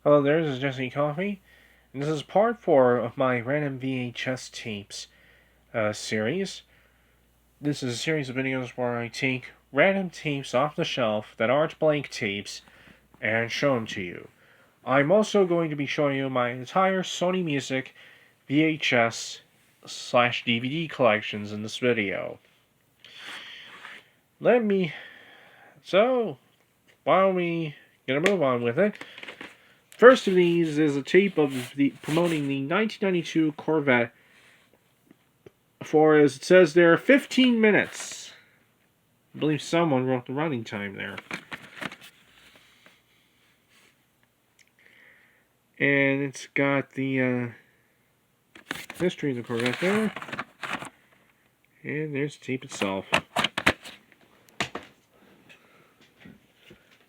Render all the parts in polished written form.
Hello there, this is Jesse Coffee, and this is part 4 of my random VHS tapes series. This is a series of videos where I take random tapes off the shelf that aren't blank tapes and show them to you. I'm also going to be showing you my entire Sony Music VHS/DVD collections in this video. So, why don't we get a move on with it? First of these is a tape of promoting the 1992 Corvette for, as it says there, 15 minutes. I believe someone wrote the running time there. And it's got the history of the Corvette there. And there's the tape itself.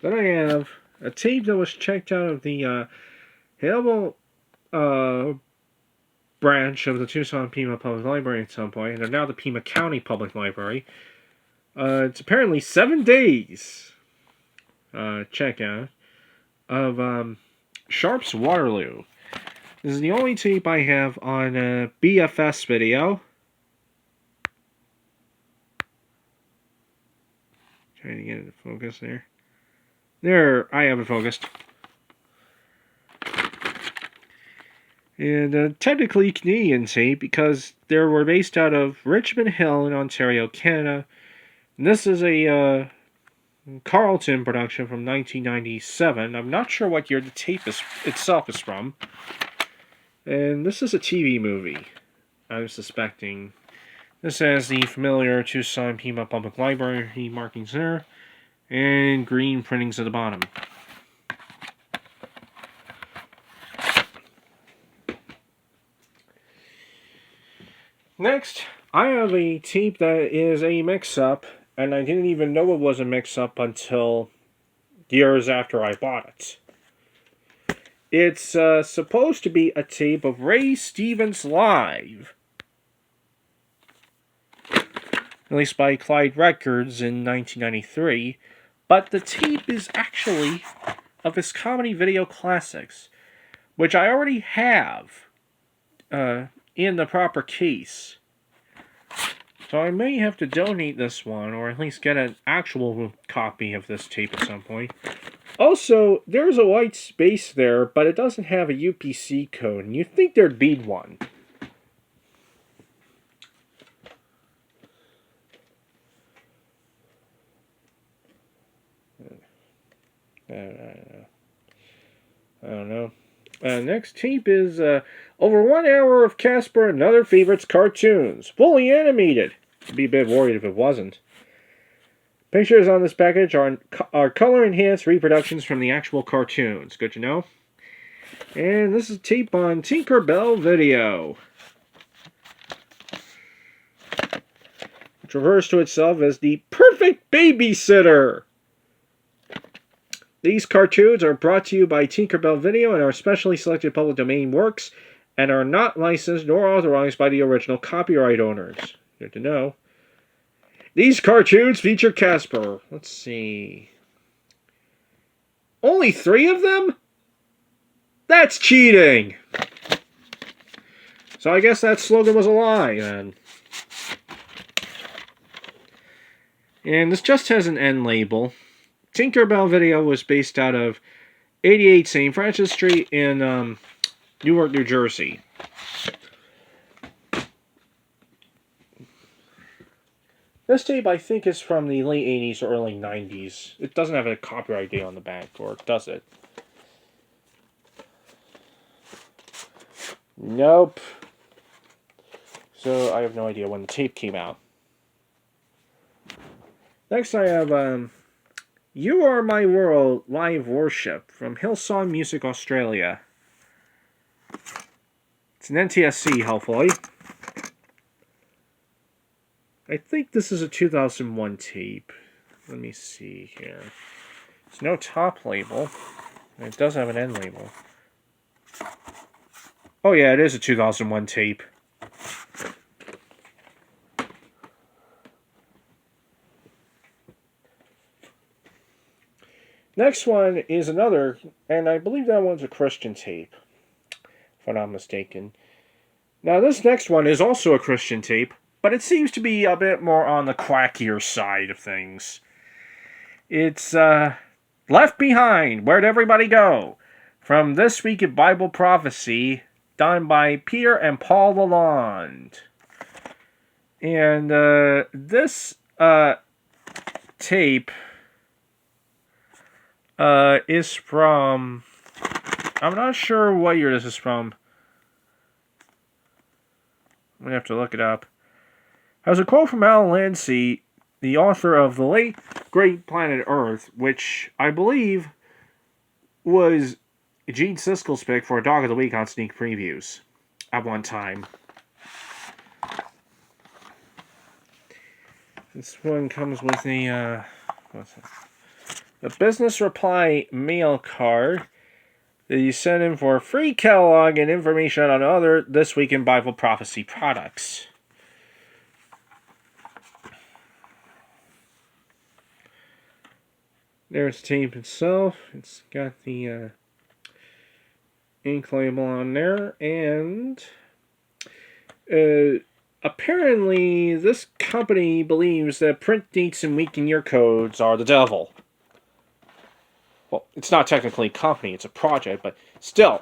Then I have a tape that was checked out of the Elmo branch of the Tucson Pima Public Library at some point, and they're now the Pima County Public Library. It's apparently 7 days checkout of Sharp's Waterloo. This is the only tape I have on BFS video. Trying to get it to focus there. There, I have it focused. And technically Canadian tape because they were based out of Richmond Hill in Ontario, Canada. And this is a Carlton production from 1997. I'm not sure what year the tape itself is from. And this is a TV movie, I'm suspecting. This has the familiar Tucson Pima Public Library markings there, and green printings at the bottom. Next, I have a tape that is a mix-up, and I didn't even know it was a mix-up until years after I bought it. It's supposed to be a tape of Ray Stevens Live, released by Clyde Records in 1993, but the tape is actually of his comedy video classics, which I already have in the proper case. So I may have to donate this one, or at least get an actual copy of this tape at some point. Also, there's a white space there, but it doesn't have a UPC code, and you'd think there'd be one. I don't know. Next tape is over 1 hour of Casper and Other Favorites cartoons, fully animated. I'd be a bit worried if it wasn't. Pictures on this package are color-enhanced reproductions from the actual cartoons. Good to know. And this is a tape on Tinkerbell Video, which refers to itself as the perfect babysitter. These cartoons are brought to you by Tinkerbell Video and are specially selected public domain works and are not licensed nor authorized by the original copyright owners. Good to know. These cartoons feature Casper. Let's see. Only 3 of them? That's cheating! So I guess that slogan was a lie, then. And this just has an end label. Tinkerbell Video was based out of 88 St. Francis Street in Newark, New Jersey. This tape, I think, is from the late 80s or early 90s. It doesn't have a copyright date on the back, or does it? Nope. So, I have no idea when the tape came out. Next, I have You Are My World Live Worship from Hillsong Music Australia. It's an NTSC, hopefully. I think this is a 2001 tape. Let me see here. There's no top label. And it does have an end label. Oh yeah, it is a 2001 tape. Next one is another, and I believe that one's a Christian tape, if I'm not mistaken. Now, this next one is also a Christian tape, but it seems to be a bit more on the quackier side of things. It's Left Behind, Where'd Everybody Go? From This Week in Bible Prophecy, done by Peter and Paul Lalonde. And this tape is from... I'm not sure what year this is from. I'm going to have to look it up. There's a quote from Alan Lancy, the author of The Late Great Planet Earth, which I believe was Gene Siskel's pick for a Dog of the Week on Sneak Previews at one time. This one comes with a business reply mail card that you send in for a free catalog and information on other This Week in Bible Prophecy products. There's the tape itself. It's got the ink label on there, and apparently this company believes that print dates and week in year codes are the devil. Well, it's not technically a company, it's a project, but still.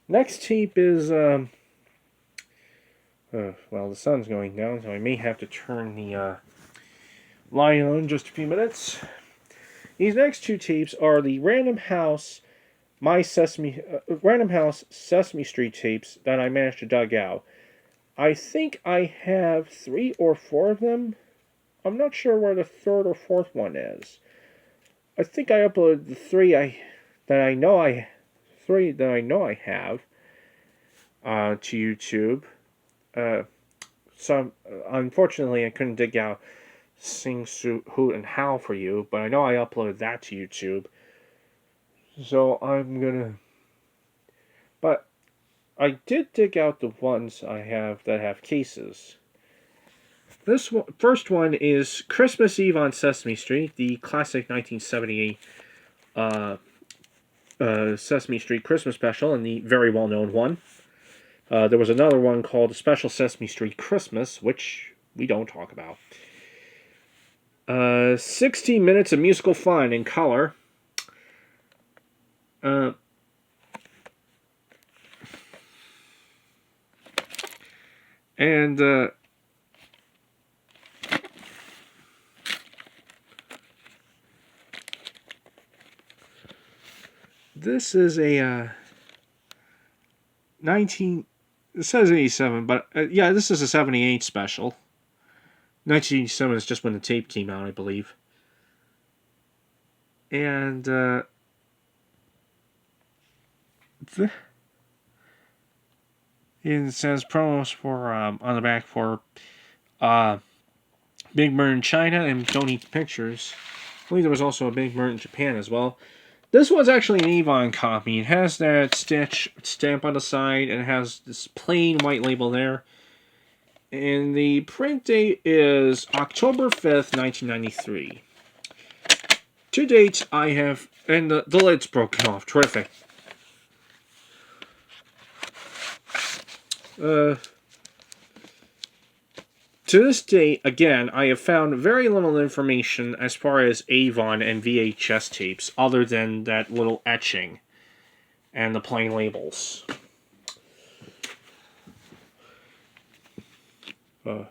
Next tape is, well, the sun's going down, so I may have to turn the light on in just a few minutes. These next two tapes are the Random House Sesame Street tapes that I managed to dug out. I think I have 3 or 4 of them. I'm not sure where the third or fourth one is. I think I uploaded the 3 that I know I have to YouTube. Unfortunately, I couldn't dig out Sing, Hoot, and Howl for you, but I know I uploaded that to YouTube. So I'm gonna... But I did dig out the ones I have that have cases. This first one is Christmas Eve on Sesame Street, the classic 1978 Sesame Street Christmas special, and the very well-known one. There was another one called the Special Sesame Street Christmas, which we don't talk about. 16 minutes of musical fun in color. This is a it says 87, but yeah, this is a 78 special. 1987 is just when the tape came out, I believe. And it says promos for on the back for Big Bird in China and Don't Eat Pictures. I believe there was also a Big Bird in Japan as well. This one's actually an Avon copy. It has that Stitch stamp on the side, and it has this plain white label there. And the print date is October 5th, 1993. To date, I have... And the lid's broken off. Terrific. To this date, again, I have found very little information as far as Avon and VHS tapes, other than that little etching and the plain labels. I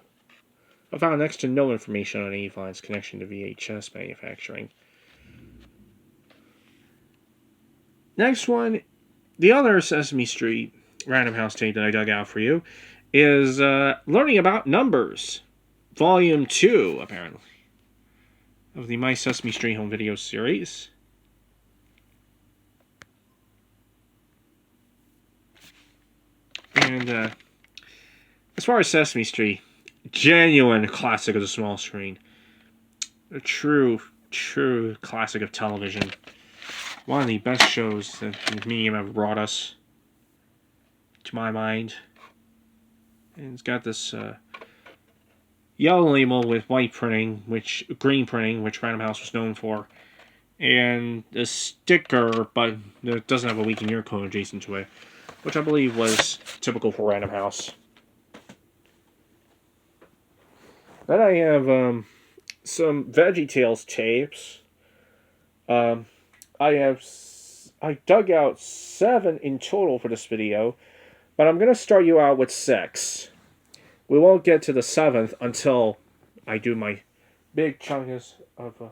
found next to no information on Avon's connection to VHS manufacturing. Next one, the other Sesame Street Random House tape that I dug out for you is Learning About Numbers, Volume 2, apparently, of the My Sesame Street Home Video series. And as far as Sesame Street, genuine classic of the small screen. A true classic of television. One of the best shows that the medium ever brought us, to my mind. And it's got this yellow label with white printing, green printing, which Random House was known for. And a sticker, but it doesn't have a week and year code adjacent to it, which I believe was typical for Random House. Then I have some VeggieTales tapes. I dug out 7 in total for this video, but I'm going to start you out with 6. We won't get to the 7th until I do my big chunkus of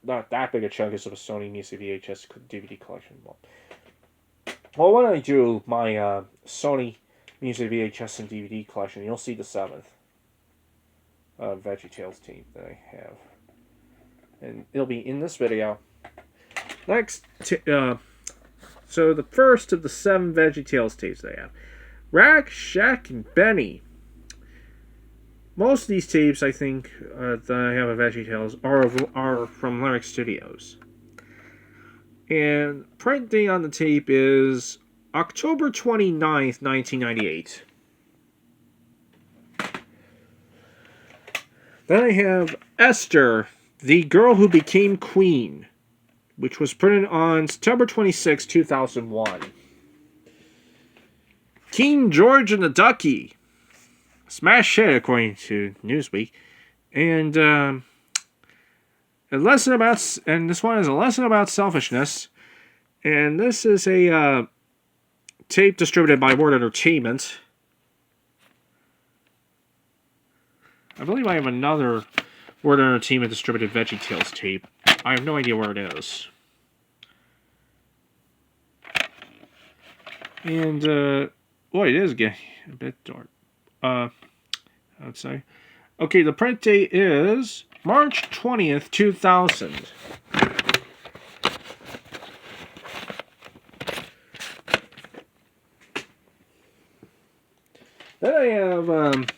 not that big a chunkus of a Sony Music VHS DVD collection. Well, when I do my Sony Music VHS and DVD collection, you'll see the 7th VeggieTales tape that I have. And it'll be in this video. Next, so the first of the 7 VeggieTales tapes I have. Rack, Shack, and Benny. Most of these tapes, I think, that I have of VeggieTales are from Lyric Studios. And print date on the tape is October 29th, 1998. Then I have Esther, the Girl Who Became Queen, which was printed on September 26, 2001. King George and the Ducky. Smash hit, according to Newsweek. And this one is a lesson about selfishness. And this is a tape distributed by Word Entertainment. I believe I have another Word Entertainment distributed VeggieTales tape. I have no idea where it is. And, it is getting a bit dark. I'd say. Okay, the print date is March 20th, 2000. Then I have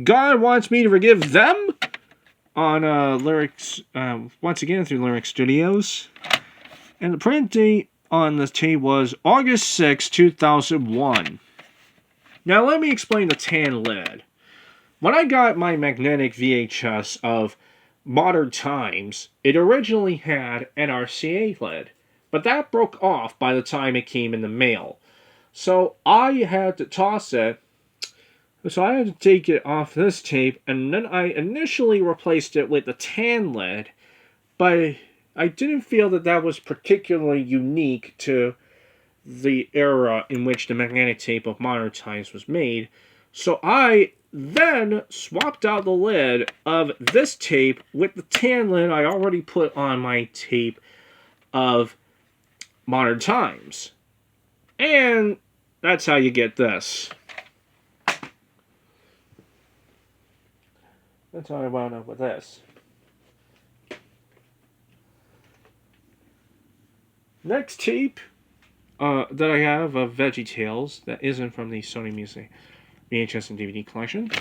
God Wants Me to Forgive Them on Lyrics, once again through Lyric Studios. And the print date on the tape was August 6, 2001. Now let me explain the tan lid. When I got my magnetic VHS of Modern Times, it originally had an RCA lid, but that broke off by the time it came in the mail. So I had to toss it. So I had to take it off this tape, and then I initially replaced it with the tan lid, but I didn't feel that that was particularly unique to the era in which the magnetic tape of Modern Times was made. So I then swapped out the lid of this tape with the tan lid I already put on my tape of Modern Times. And that's how you get this. That's how I wound up with this. Next tape that I have of VeggieTales that isn't from the Sony Music VHS and DVD collection.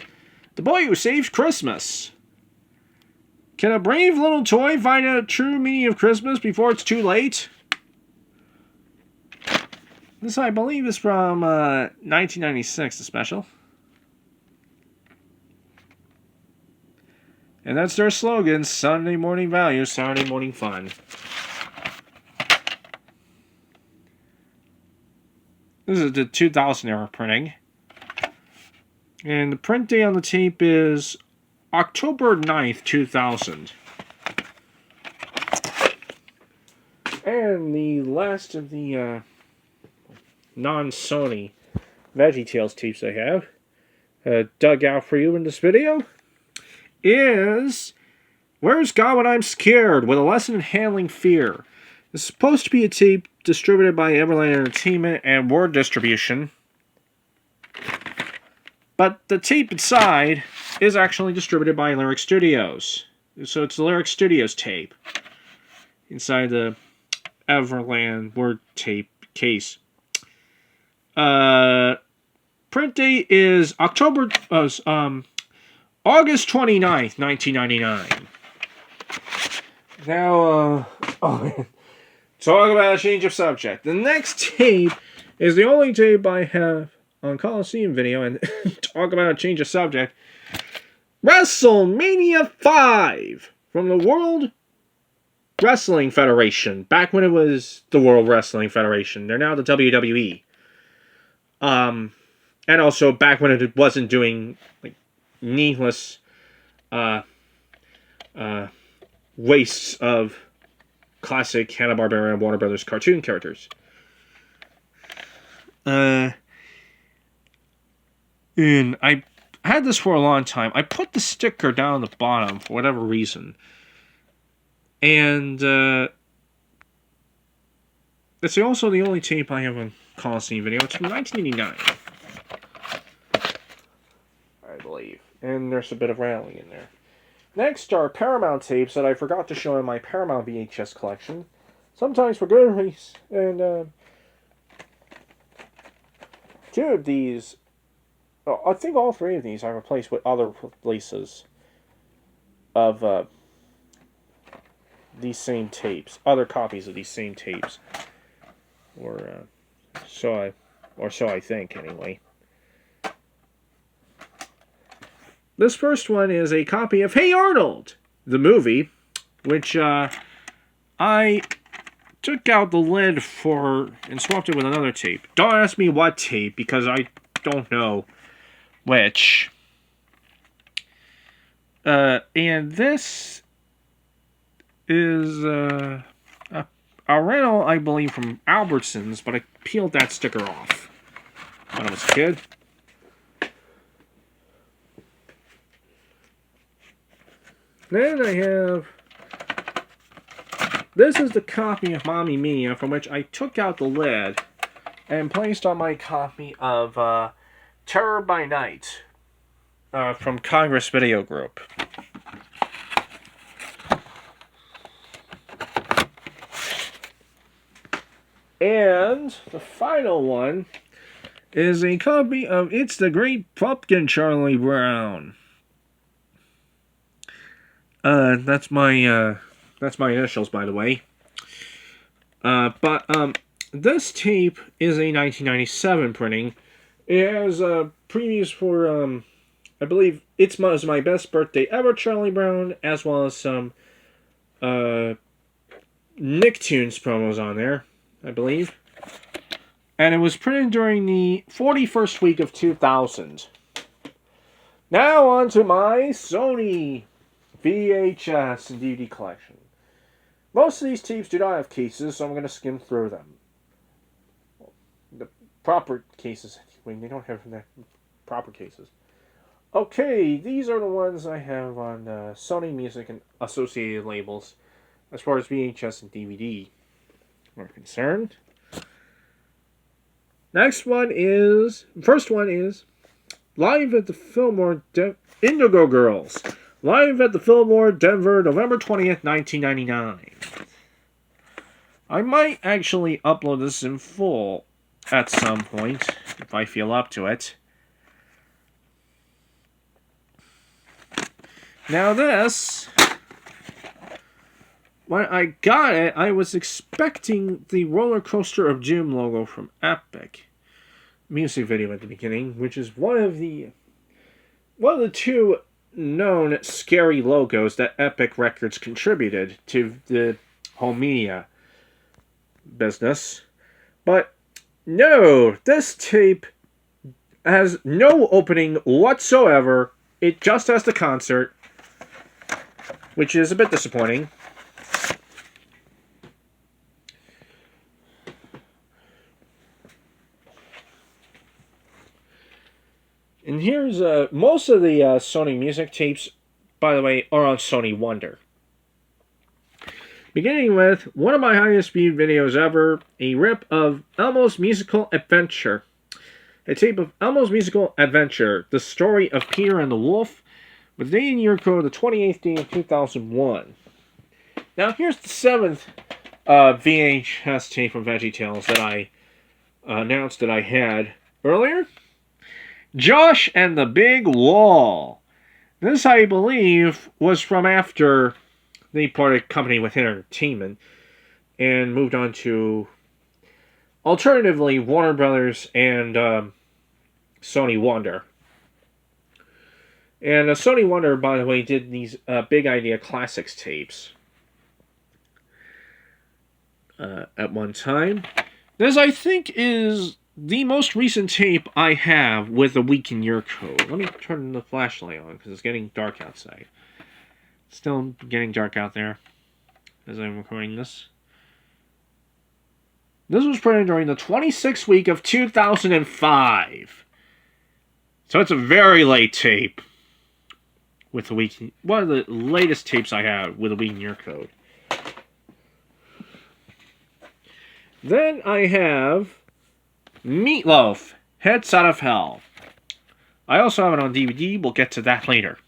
The Boy Who Saved Christmas. Can a brave little toy find out the true meaning of Christmas before it's too late? This, I believe, is from 1996, the special. And that's their slogan, Sunday morning value, Saturday morning fun. This is the 2000 era printing. And the print date on the tape is October 9th, 2000. And the last of the non-Sony VeggieTales tapes I have dug out for you in this video is Where's God When I'm Scared? With a Lesson in Handling Fear. It's supposed to be a tape distributed by Everland Entertainment and Word Distribution. But the tape inside is actually distributed by Lyric Studios. So it's the Lyric Studios tape inside the Everland Word tape case. Print date is August 29th, 1999. Now, talk about a change of subject. The next tape is the only tape I have on Coliseum Video and talk about a change of subject. WrestleMania 5 from the World Wrestling Federation. Back when it was the World Wrestling Federation. They're now the WWE. And also back when it wasn't doing like needless wastes of classic Hanna-Barbera and Warner Brothers cartoon characters. And I had this for a long time. I put the sticker down the bottom for whatever reason. And it's also the only tape I have on Coliseum Video. It's from 1989. I believe. And there's a bit of rattling in there. Next are Paramount tapes that I forgot to show in my Paramount VHS collection. Sometimes for good reason. And two of these, I think all three of these I replaced with other releases of these same tapes. Other copies of these same tapes. Or so I think, anyway. This first one is a copy of Hey Arnold, the movie, which I took out the lid for and swapped it with another tape. Don't ask me what tape, because I don't know which. And this is a rental, I believe, from Albertsons, but I peeled that sticker off when I was a kid. Then I have... This is the copy of Mamma Mia, from which I took out the lid and placed on my copy of Terror by Night from Congress Video Group. And the final one is a copy of It's the Great Pumpkin, Charlie Brown. That's my initials, by the way. But this tape is a 1997 printing. It has previews for, I believe, It's My Best Birthday Ever, Charlie Brown, as well as some Nicktoons promos on there, I believe. And it was printed during the 41st week of 2000. Now on to my Sony VHS and DVD collection. Most of these tapes do not have cases, so I'm going to skim through them. The proper cases, anyway, they don't have the proper cases. Okay, these are the ones I have on Sony Music and associated labels, as far as VHS and DVD are concerned. First one is Live at the Fillmore Indigo Girls. Live at the Fillmore, Denver, November 20th, 1999. I might actually upload this in full at some point, if I feel up to it. Now this, when I got it, I was expecting the Roller Coaster of Doom logo from Epic music video at the beginning, which is one of the two known scary logos that Epic Records contributed to the home media business. But no, this tape has no opening whatsoever. It just has the concert, which is a bit disappointing. And here's most of the Sony music tapes, by the way, are on Sony Wonder. Beginning with one of my highest viewed videos ever, a rip of Elmo's Musical Adventure. A tape of Elmo's Musical Adventure, the story of Peter and the Wolf, with day and year code the 28th day of 2001. Now here's the 7th VHS tape from Veggie Tales that I announced that I had earlier. Josh and the Big Wall. This, I believe, was from after they parted company with Entertainment and moved on to, alternatively, Warner Brothers and Sony Wonder. And Sony Wonder, by the way, did these Big Idea Classics tapes at one time. This, I think, is the most recent tape I have with a week in year code. Let me turn the flashlight on because it's getting dark outside. Still getting dark out there as I'm recording this. This was printed during the 26th week of 2005. So it's a very late tape. With a week, one of the latest tapes I have with a week in year code. Then I have Meatloaf, Heads Out of Hell. I also have it on DVD. We'll get to that later.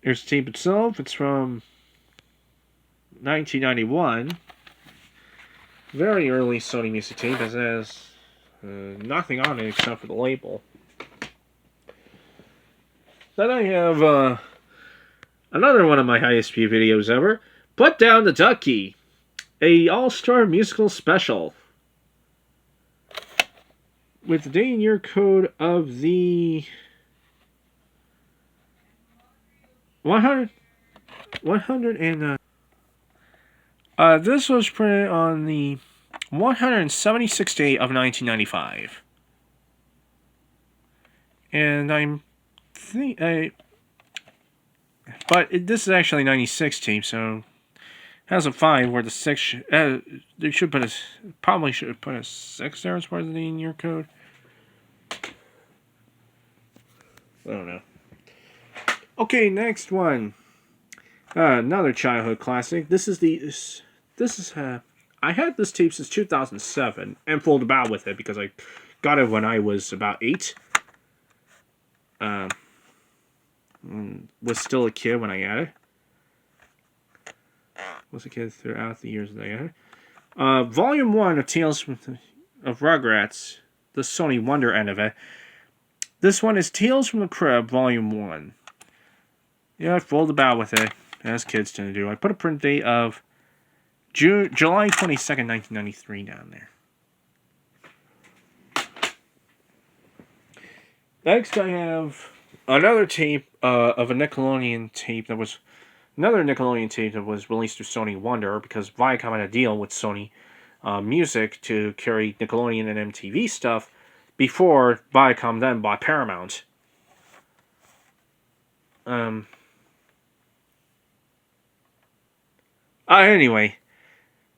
Here's the tape itself. It's from 1991. Very early Sony music tape. It has nothing on it except for the label. Then I have another one of my highest view videos ever. Put Down the Ducky. A all-star musical special. With the day and year code of the 100 and this was printed on the 176th day of 1995. And this is actually 96 tape, so it has a 5 where the 6 they should put probably should have put a 6 there as part of the in-year code. I don't know. Okay, next one. Another childhood classic. I had this tape since 2007 and fooled about with it because I got it when I was about 8. Was still a kid when I got it. Was a kid throughout the years that I got it. Volume 1 of Tales of Rugrats, the Sony Wonder end of it. This one is Tales from the Crib, Volume 1. Yeah, I fooled about with it, as kids tend to do. I put a print date of July 22nd, 1993 down there. Next, I have another tape of a Nickelodeon tape that was released through Sony Wonder because Viacom had a deal with Sony Music to carry Nickelodeon and MTV stuff before Viacom then bought Paramount. Anyway,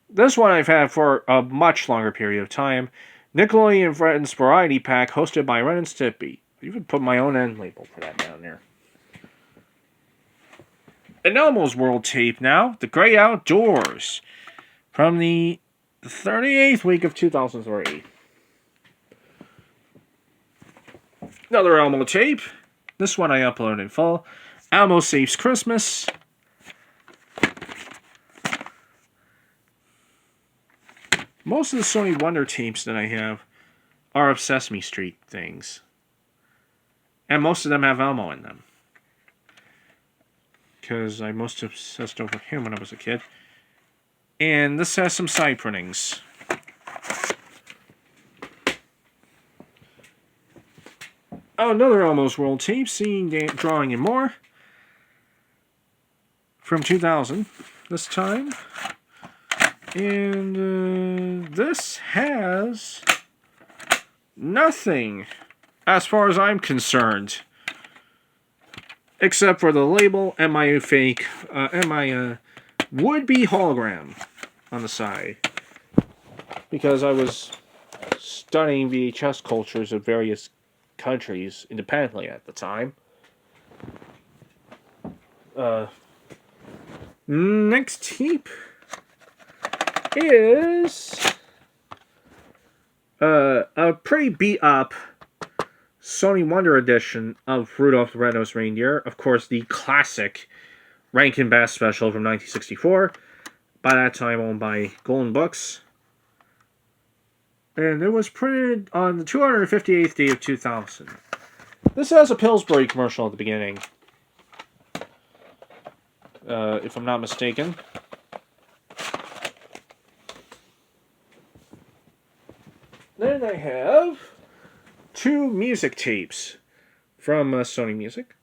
this one I've had for a much longer period of time. Nickelodeon Friends Variety Pack, hosted by Ren and Stimpy. I even put my own end label for that down there. An Elmo's World tape now, The Great Outdoors, from the 38th week of 2003. Another Elmo tape. This one I uploaded in full. Elmo Saves Christmas. Most of the Sony Wonder tapes that I have are of Sesame Street things. And most of them have Elmo in them. Because I most obsessed over him when I was a kid. And this has some side printings. Oh, another Elmo's World tape, Seeing, Drawing, and More. From 2000, this time. And this has nothing, as far as I'm concerned, except for the label and my fake, and my would-be hologram on the side. Because I was studying VHS cultures of various countries independently at the time. Next tape is a pretty beat-up Sony Wonder edition of Rudolph the Red-Nosed Reindeer. Of course, the classic Rankin Bass special from 1964. By that time owned by Golden Books. And it was printed on the 258th day of 2000. This has a Pillsbury commercial at the beginning. if I'm not mistaken. Then I have 2 music tapes from Sony Music.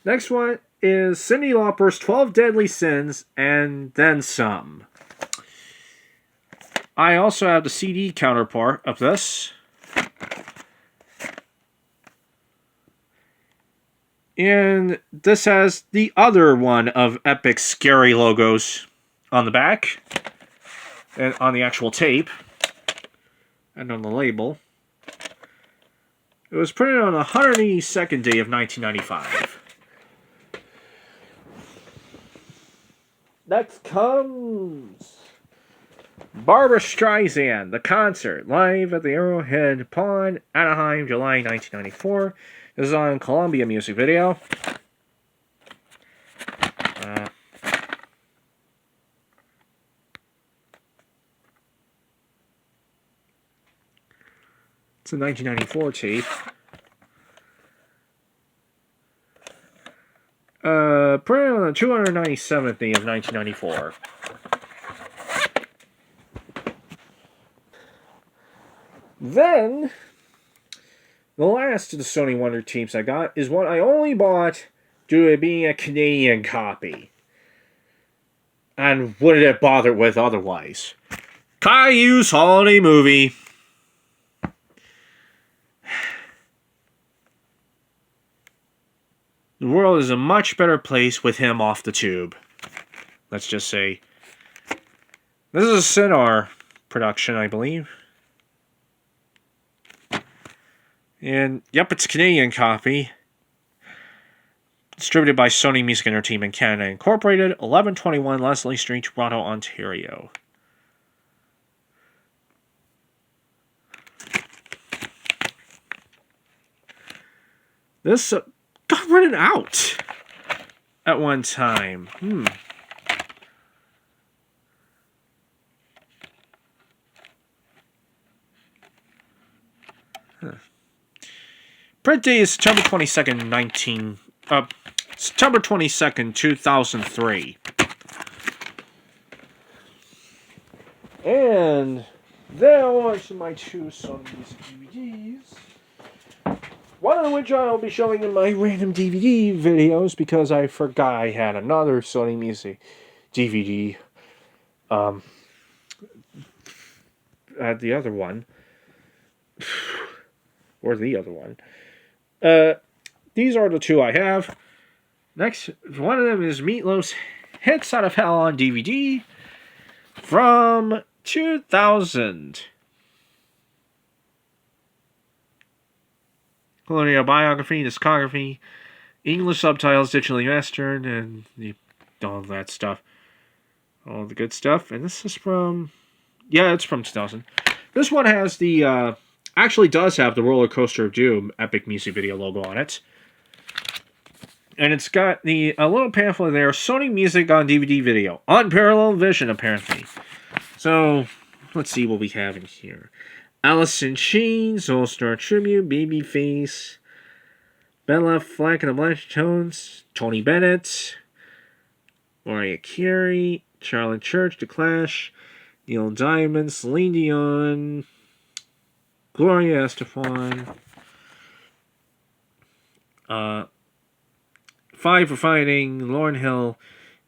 Next one is Cyndi Lauper's 12 Deadly Sins and then some. I also have the CD counterpart of this. And this has the other one of Epic Scary logos on the back. And on the actual tape. And on the label. It was printed on the 182nd day of 1995. Next comes Barbra Streisand, the concert, live at the Arrowhead Pond, Anaheim, July 1994. This is on Columbia Music Video. It's a 1994 tape. Printed on the 297th day of 1994. Then, the last of the Sony Wonder tapes I got is one I only bought due to it being a Canadian copy. And wouldn't have bothered with otherwise. Caillou's Holiday Movie. The world is a much better place with him off the tube. Let's just say. This is a Cinar production, I believe. And, yep, it's a Canadian copy. Distributed by Sony Music Entertainment Canada Incorporated, 1121 Leslie Street, Toronto, Ontario. This got written out at one time. Print date is September 22nd, September 22nd, 2003. And there are my 2 Sony Music DVDs. One of which I'll be showing in my random DVD videos because I forgot I had another Sony Music DVD. At the other one. Or the other one. These are the 2 I have. Next, one of them is Meatloaf's Hits Out of Hell on DVD from 2000. Colonial biography, discography, English subtitles, digitally mastered, and all that stuff. All the good stuff. And this is from... Yeah, it's from 2000. This one has the... actually does have the Roller Coaster of Doom Epic Music Video logo on it. And it's got a little pamphlet there, Sony Music on DVD Video. Unparalleled vision, apparently. So, let's see what we have in here. Alice in Chains, All-Star Tribute, Babyface, Bella Fleck and the Blanche Tones, Tony Bennett, Mariah Carey, Charlotte Church, The Clash, Neil Diamond, Celine Dion, Gloria Estefan, Five for Fighting, Lauryn Hill,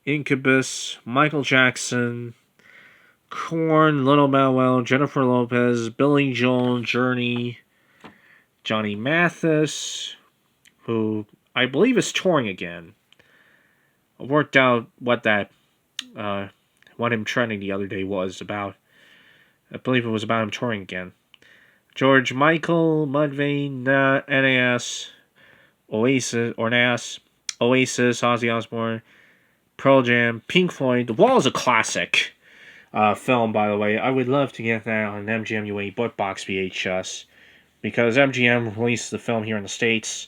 Incubus, Michael Jackson, Korn, Little Bow Wow, Jennifer Lopez, Billy Joel, Journey, Johnny Mathis, who I believe is touring again. I worked out what that, what him trending the other day was about. I believe it was about him touring again. George Michael, Mudvayne, NAS, Oasis, or NAS, Oasis, Ozzy Osbourne, Pearl Jam, Pink Floyd. The Wall is a classic film, by the way. I would love to get that on an MGM Bookbox VHS, because MGM released the film here in the States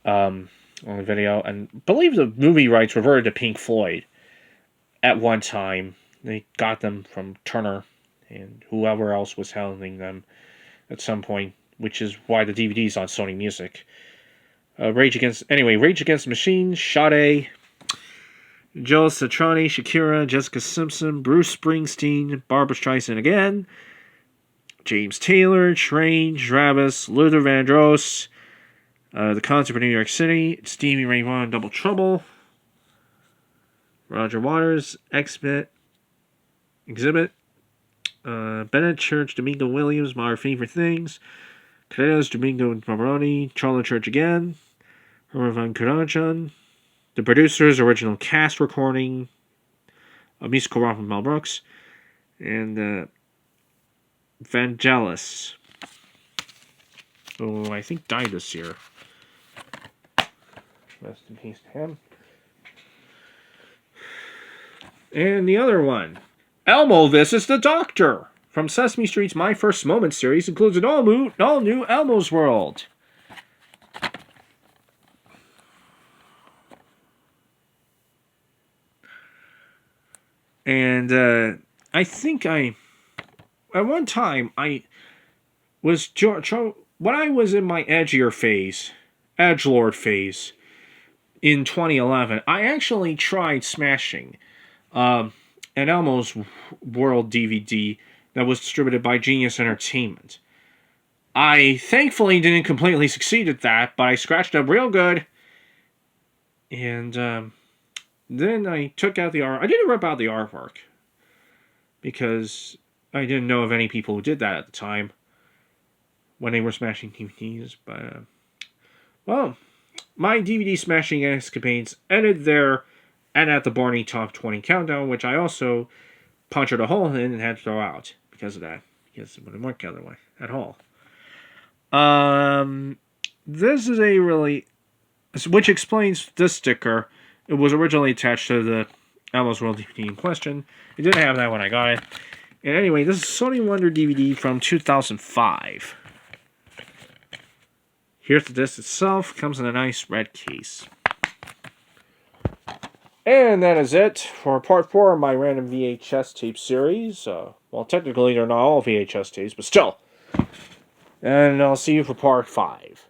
on the video, and I believe the movie rights reverted to Pink Floyd at one time. They got them from Turner and whoever else was handling them at some point, which is why the DVD's on Sony Music. Rage Against the Machine, Sade, Joe Satriani, Shakira, Jessica Simpson, Bruce Springsteen, Barbra Streisand again, James Taylor, Train, Travis, Luther Vandross, The Concert for New York City, Stevie Ray Vaughan, Double Trouble, Roger Waters, Exhibit, Bennett Church, Domingo Williams, My Favorite Things, Cadenas, Domingo Baroni, Charlotte Church again, Herman Van Karajan, the producers, original cast recording, a musical rock from Mel Brooks, and Vangelis, who I think died this year. Rest in peace to him. And the other one, Elmo Visits the Doctor, from Sesame Street's My First Moment series, includes an all-new Elmo's World. And I think at one time, when I was in my edgelord phase, in 2011, I actually tried smashing an Elmo's World DVD that was distributed by Genius Entertainment. I thankfully didn't completely succeed at that, but I scratched up real good. And then I took out the art. I didn't rip out the artwork because I didn't know of any people who did that at the time when they were smashing DVDs. But, well, my DVD smashing escapades ended there and at the Barney Top 20 Countdown, which I also punctured a hole in and had to throw out because of that. Because it wouldn't work the other way at all. This is which explains this sticker. It was originally attached to the Elmo's World DVD in question. It didn't have that when I got it. And anyway, this is Sony Wonder DVD from 2005. Here's the disc itself. Comes in a nice red case. And that is it for part 4 of my random VHS tape series. Well, technically they're not all VHS tapes, but still. And I'll see you for part 5.